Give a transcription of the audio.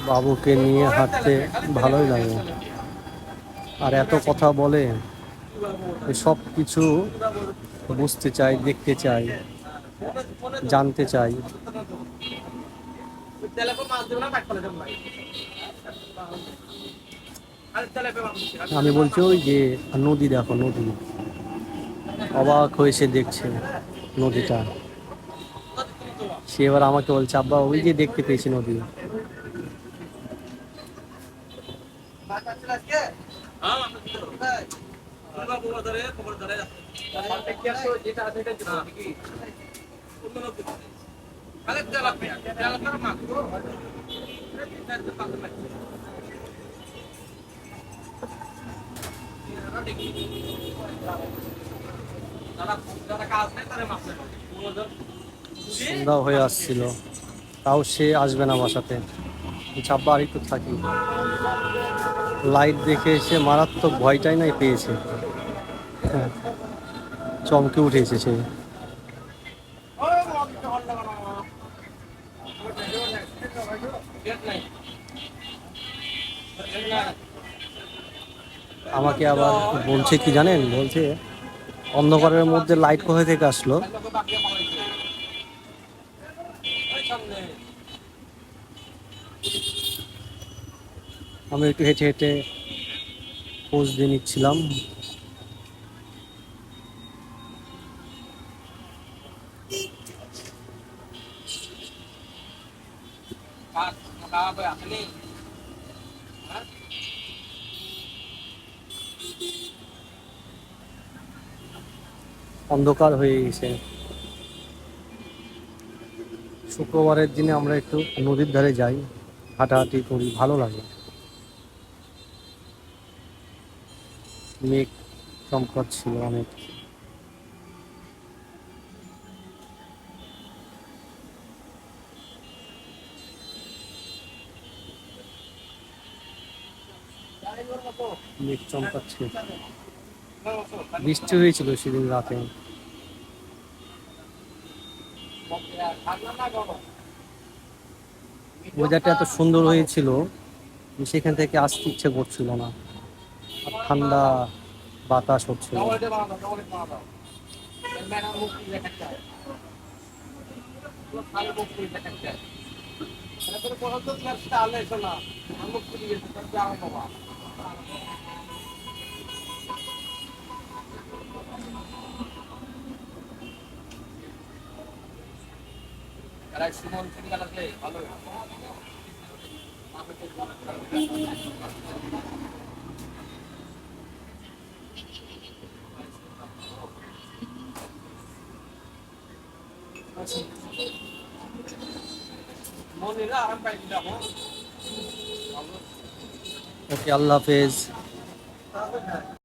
বাবুকে নিয়ে হাঁটতে ভালোই লাগে, আর এত কথা বলে, সব কিছু বুঝতে চাই, দেখতে চাই, জানতে চাই। আমি বলছি ওই যে নদী, দেখো নদী, অবাক হয়ে সে দেখছে নদীটা। সে এবার আমাকে বলছে, আব্বা ওই যে দেখতে পেয়েছি নদী। সন্ধ্যা হয়ে আসছিল, তাও সে আসবে না বাসাতে। চাব্বা আর একটু থাকি। লাইট দেখে সে মারাত্মক ভয়টাই নাই পেয়েছে। হ্যাঁ, চমকে উঠেছে সে। আমাকে আবার বলছে কি জানেন, বলছে অন্ধকারের মধ্যে লাইট কোথা থেকে আসলো। আমি একটু হেঁটে হেঁটে পোজ দিয়ে নিচ্ছিলাম। অন্ধকার হয়ে গেছে। শুক্রবারের দিনে আমরা একটু নদীর ধারে যাই, হাঁটাহাঁটি করি, ভালো লাগে। মেঘ চমকাচ্ছিল অনেক। মেঘ চমকাচ্ছে। বৃষ্টি হয়েছিল সেদিন রাতে। ওয়েদারটা এত সুন্দর হয়েছিল, সেখান থেকে আসতে ইচ্ছে করছিল না। আর ঠান্ডা বাতাস হচ্ছিল। ওকে, আল্লাহ হাফেজ।